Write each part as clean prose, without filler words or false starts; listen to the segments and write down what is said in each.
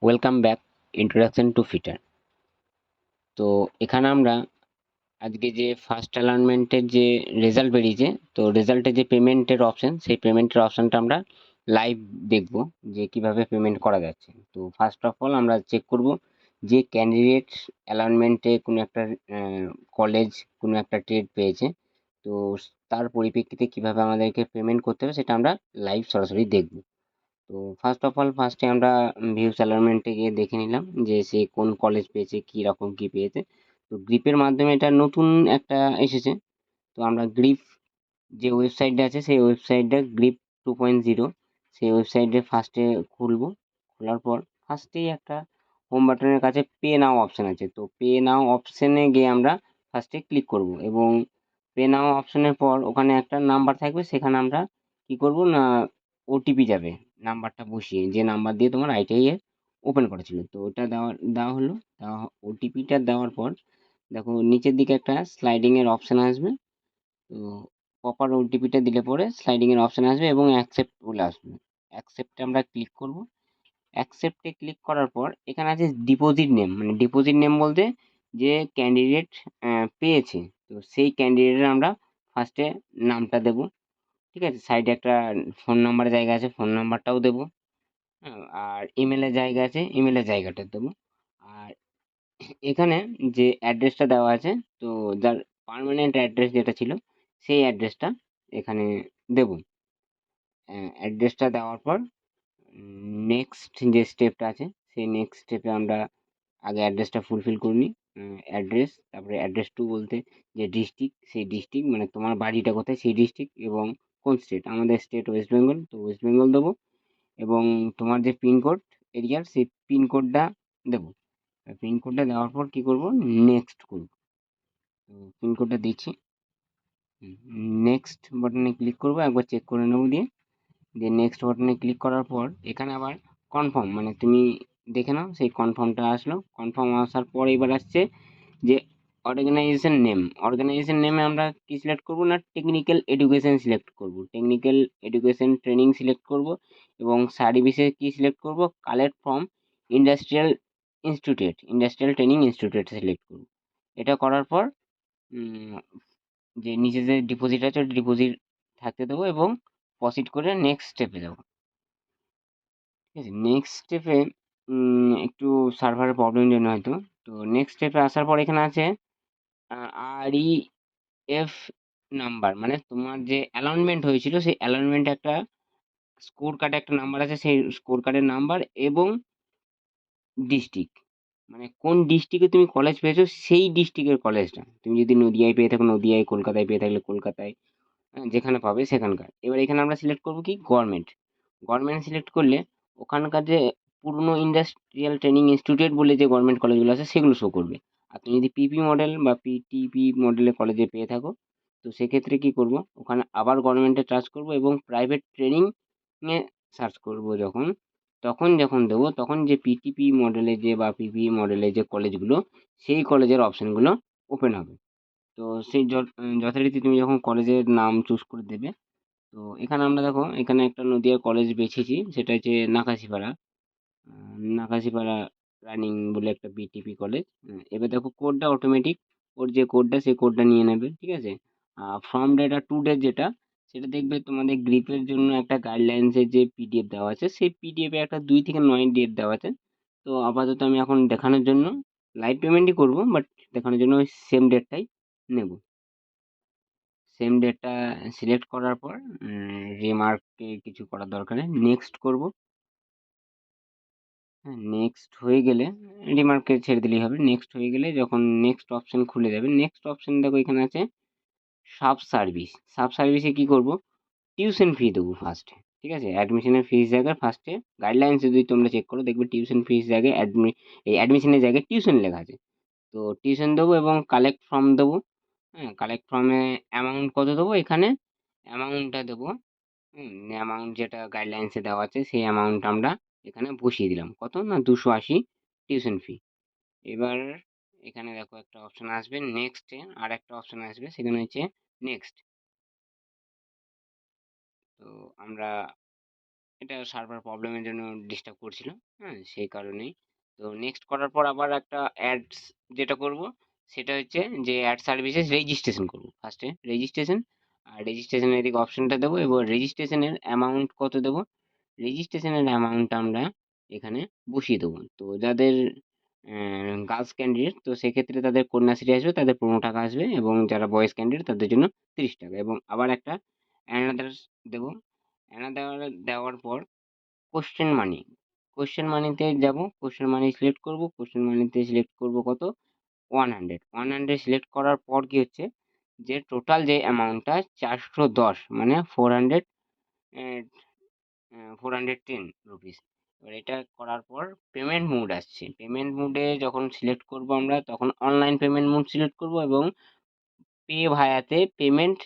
Welcome back introduction to fitter. তো এখানে আমরা আজকে যে ফার্স্ট অ্যালাইনমেন্টের যে রেজাল্ট বেরিয়েছে, তো রেজাল্টে যে পেমেন্টের অপশন, সেই পেমেন্টের অপশনটা আমরা লাইভ দেখব যে কিভাবে পেমেন্ট করা যাচ্ছে। তো ফার্স্ট অফ অল আমরা চেক করব যে ক্যান্ডিডেট অ্যালাইনমেন্টে কোনো একটা কলেজ, কোনো একটা ট্রেড পেয়েছে, তো তার পরিপ্রেক্ষিতে কিভাবে আমাদেরকে পেমেন্ট করতে হবে সেটা আমরা লাইভ সরাসরি দেখব। তো ফার্স্ট অফ অল ফার্স্টে আমরা ভিউস অ্যালাইনমেন্টে গিয়ে দেখে নিলাম যে সে কোন কলেজ পেয়েছে, কি রকম কি পেয়েছে। তো গ্রিপের মাধ্যমে এটা নতুন একটা এসেছে। তো আমরা গ্রিপ যে ওয়েবসাইটটা আছে, সেই ওয়েবসাইটটা গ্রিপ 2.0, সেই ওয়েবসাইটে ফার্স্টে খুলবো। খোলার পর ফার্স্টেই একটা হোম বাটনের কাছে পে নাও অপশন আছে, তো পে নাও অপশনে গিয়ে আমরা ফার্স্টে ক্লিক করব এবং পে নাও অপশনের পর ওখানে একটা নাম্বার থাকবে, সেখানে আমরা কি করব না, ওটিপি যাবে, নাম্বারটা বসিয়ে যে নাম্বার দিয়ে তোমার আইটিআই এর ওপেন করেছিল, তো ওটা দেওয়া দেওয়া হলো। ওটিপিটা দেওয়ার পর দেখো নিচের দিকে একটা স্লাইডিং এর অপশন আসবে। তো প্রপার ওটিপিটা দিলে পরে স্লাইডিং এর অপশন আসবে এবং অ্যাকসেপ্ট বলে আসবে। অ্যাকসেপ্টে আমরা ক্লিক করব। অ্যাকসেপ্টে ক্লিক করার পর এখানে আছে ডিপোজিট নেম, মানে ডিপোজিট নেম বলতে যে ক্যান্ডিডেট পেয়েছে, তো সেই ক্যান্ডিডেটের আমরা ফার্স্টে নামটা দেব। ঠিক আছে, সাইডে একটা ফোন নাম্বারের জায়গা আছে, ফোন নাম্বারটাও দেবো। হ্যাঁ, আর ইমেলের জায়গা আছে, ইমেলের জায়গাটা দেবো। আর এখানে যে অ্যাড্রেসটা দেওয়া আছে, তো যার পার্মানেন্ট অ্যাড্রেস যেটা ছিল, সেই অ্যাড্রেসটা এখানে দেবো। অ্যাড্রেসটা দেওয়ার পর নেক্সট যে স্টেপটা আছে, সেই নেক্সট স্টেপে আমরা আগে অ্যাড্রেসটা ফুলফিল করে নিই। অ্যাড্রেস, তারপরে অ্যাড্রেস টু বলতে যে ডিস্ট্রিক্ট, সেই ডিস্ট্রিক্ট মানে তোমার বাড়িটা কোথায় সেই ডিস্ট্রিক্ট, এবং কোন স্টেট, আমাদের স্টেট ওয়েস্ট বেঙ্গল, তো ওয়েস্ট বেঙ্গল দেবো। এবং তোমার যে পিনকোড এরিয়ার, সেই পিনকোডটা দেবো। পিনকোডটা দেওয়ার পর কি করব, নেক্সট করব। তো পিনকোডটা দিচ্ছি, নেক্সট বাটনে ক্লিক করব, একবার চেক করে নেবো, দিয়ে দিয়ে নেক্সট বাটনে ক্লিক করার পর এখানে আবার কনফার্ম, মানে তুমি দেখে নাও, সেই কনফার্মটা আসলো। কনফার্ম আসার পর এবার আসছে যে অর্গানাইজেশন নেম। অর্গানাইজেশন নেমে আমরা কি সিলেক্ট করব না, টেকনিক্যাল এডুকেশন সিলেক্ট করব, টেকনিক্যাল এডুকেশন ট্রেনিং সিলেক্ট করব। এবং সার্ভিসে কি সিলেক্ট করব, collect from industrial institute, industrial training institute select করব। এটা করার পর উম, যে নিচে যে ডিপোজিট আছে ওটা ডিপোজিট থাকতে দেবো এবং প্রসিড করে নেক্সট স্টেপে যাবো। ঠিক আছে, নেক্সট স্টেপে একটু সার্ভারের প্রবলেম জন্য হয়তো। তো নেক্সট স্টেপে আসার পর এখানে আছে আর ই এফ নাম্বার, মানে তোমার যে অ্যালাউনমেন্ট হয়েছিল সেই অ্যালাউনমেন্ট একটা স্কোর কার্ডে একটা নাম্বার আছে, সেই স্কোর কার্ডের নাম্বার এবং ডিস্ট্রিক্ট, মানে কোন ডিস্ট্রিক্টে তুমি কলেজ পেয়েছো সেই ডিস্ট্রিক্টের কলেজটা। তুমি যদি নদিয়ায় পেয়ে থাকো নদিয়ায়, কলকাতায় পেয়ে থাকলে কলকাতায়, যেখানে পাবে সেখানকার। এবার এখানে আমরা সিলেক্ট করবো কি, গভর্নমেন্ট। গভর্নমেন্ট সিলেক্ট করলে ওখানকার যে পুরনো ইন্ডাস্ট্রিয়াল ট্রেনিং ইনস্টিটিউট বলে যে গভর্নমেন্ট কলেজগুলো আছে সেগুলো শো করবে। আর তুমি যদি পিপি মডেল বা পিটিপি মডেলের কলেজে পেয়ে থাকো, তো সেক্ষেত্রে কি করব, ওখানে আবার গভর্নমেন্টে টাচ করব এবং প্রাইভেট ট্রেনিং এ সার্চ করব। যখন তখন যখন দেবো তখন যে পিটিপি মডেলে যে বা পিপি মডেলের যে কলেজগুলো, সেই কলেজের অপশনগুলো ওপেন হবে। তো সেই যথারীতি তুমি যখন কলেজের নাম চুজ করে দেবে, তো এখানে আমরা দেখো এখানে একটা নদিয়ার কলেজ বেছেছি, সেটা হচ্ছে নাকাশিপাড়া। নাকাশিপাড়া রানিং বলে একটা বিটিপি কলেজ। এবার দেখো কোডটা অটোমেটিক, ওর যে কোডটা সেই কোডটা নিয়ে নেবে। ঠিক আছে, ফ্রম ডেটা টু ডেট যেটা, সেটা দেখবে তোমাদের গ্রিপের জন্য একটা গাইডলাইন্সের যে পিডিএফ দেওয়া আছে, সেই পিডিএফে একটা 2 থেকে 9 ডেট দেওয়া আছে। তো আপাতত আমি এখন দেখানোর জন্য লাইভ পেমেন্টই করব, বাট দেখানোর জন্য ওই সেম ডেটটাই নেব। সেম ডেটটা সিলেক্ট করার পর রিমার্কে কিছু করার দরকার নেই, নেক্সট করব। হ্যাঁ, নেক্সট হয়ে গেলে রিমার্কে ছেড়ে দিলেই হবে। নেক্সট হয়ে গেলে যখন নেক্সট অপশন খুলে যাবে, নেক্সট অপশন দেখো এখানে আছে সাব সার্ভিস। সাব সার্ভিসে কি করব, টিউশন ফি দেবো ফার্স্টে। ঠিক আছে, অ্যাডমিশনের ফিস জায়গায় ফার্স্টে গাইডলাইন্স যদি তোমরা চেক করো দেখবে টিউশন ফিস জায়গায় এই অ্যাডমিশনের জায়গায় টিউশন লেখা আছে। তো টিউশন দেবো এবং কালেক্ট ফর্ম দেবো। হ্যাঁ, কালেক্ট ফর্মে অ্যামাউন্ট কত দেবো, এখানে অ্যামাউন্টটা দেবো। অ্যামাউন্ট যেটা গাইডলাইন্সে দেওয়া আছে সেই অ্যামাউন্ট আমরা এখানে বসিয়ে দিলাম, কত না 280 টিউশন ফি। এবার এখানে দেখো একটা অপশন আসবে নেক্সটে, আর একটা অপশন আসবে সেখানে হচ্ছে নেক্সট। তো আমরা এটা সার্ভার প্রবলেমের জন্য ডিস্টার্ব করছিল। হ্যাঁ, সেই কারণেই। তো নেক্সট করার পর আবার একটা অ্যাডস যেটা করব সেটা হচ্ছে যে অ্যাড সার্ভিসেস রেজিস্ট্রেশন করব। ফার্স্টে রেজিস্ট্রেশন, আর রেজিস্ট্রেশনের এদিকে অপশনটা দেবো এবং রেজিস্ট্রেশনের অ্যামাউন্ট কত দেবো, রেজিস্ট্রেশনের অ্যামাউন্ট আমরা এখানে বসিয়ে দেবো। তো যাদের গার্লস ক্যান্ডিডেট তো সেক্ষেত্রে তাদের কন্যাশ্রী আসবে, তাদের 15 টাকা আসবে, এবং যারা বয়েজ ক্যান্ডিডেট তাদের জন্য 30 টাকা। এবং আবার একটা অ্যানাদার দেবো। অ্যানাদার দেওয়ার পর কোশ্চেন মানি, কোশ্চেন মানিতে যাব, কোশ্চেন মানি সিলেক্ট করব, কোশ্চেন মানিতে সিলেক্ট করব কত, 100। 100 সিলেক্ট করার পর কি হচ্ছে যে টোটাল যে অ্যামাউন্টটা 410, মানে 410 রুপিস। এবার এটা করার পর পেমেন্ট মোড আসছে। পেমেন্ট মোডে যখন সিলেক্ট করব আমরা তখন অনলাইন পেমেন্ট মোড সিলেক্ট করব, এবং পে ভায়াতে পেমেন্ট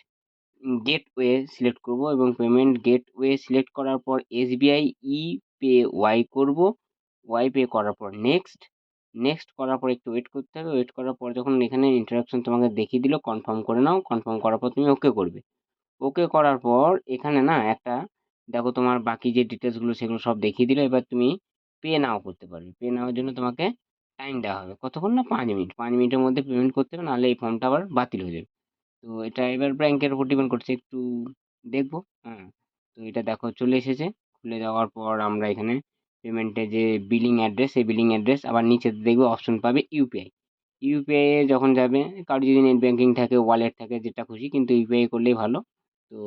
গেটওয়ে সিলেক্ট করব, এবং পেমেন্ট গেটওয়ে সিলেক্ট করার পর এসবিআই ই পে ওয়াই করব। ওয়াই পে করার পর নেক্সট, নেক্সট করার পর একটু ওয়েট করতে হবে। ওয়েট করার পর যখন এখানে ইন্টারাকশন তোমাকে দেখিয়ে দিল, কনফার্ম করে নাও। কনফার্ম করার পর তুমি ওকে করবে। ওকে করার পর এখানে না একটা দেখো তোমার বাকি যে ডিটেলসগুলো সেগুলো সব দেখিয়ে দিল। এবার তুমি পে নাও করতে পারবে। পে নেওয়ার জন্য তোমাকে টাইম দেওয়া হবে কতক্ষণ না, 5 মিনিট। 5 মিনিটের মধ্যে পেমেন্ট করতে হবে, নাহলে এই ফর্মটা আবার বাতিল হয়ে যাবে। তো এটা এবার ব্যাংকের উপর ডিপেন্ড করছে, একটু দেখবো। হ্যাঁ, তো এটা দেখো চলে এসেছে। খুলে যাওয়ার পর আমরা এখানে পেমেন্টে যে বিলিং অ্যাড্রেস, সেই বিলিং অ্যাড্রেস আবার নিচে দেখবে অপশন পাবে ইউপিআই। ইউপিআই এ যখন যাবে, কারো যদি নেট ব্যাংকিং থাকে, ওয়ালেট থাকে, যেটা খুশি, কিন্তু ইউপিআই করলেই ভালো। তো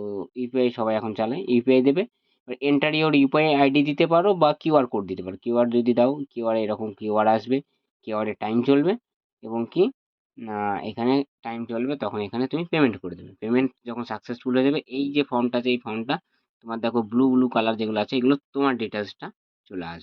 ইউপিআই সবাই এখন চালায়, ইউপিআই দেবে। এবার এন্টার ইওর ইউপিআই আইডি দিতে পারো বা কিউআর কোড দিতে পারো। কিউআর যদি দাও, কিউআর এরকম কিউআর আসবে, কিউআর এ টাইম চলবে, এবং কি না এখানে টাইম চলবে, তখন এখানে তুমি পেমেন্ট করে দেবে। পেমেন্ট যখন সাকসেসফুল হয়ে যাবে, এই যে ফর্মটা আছে এই ফর্মটা তোমার দেখো ব্লু ব্লু কালার যেগুলো আছে, এগুলো তোমার ডিটেলসটা চলে আসবে।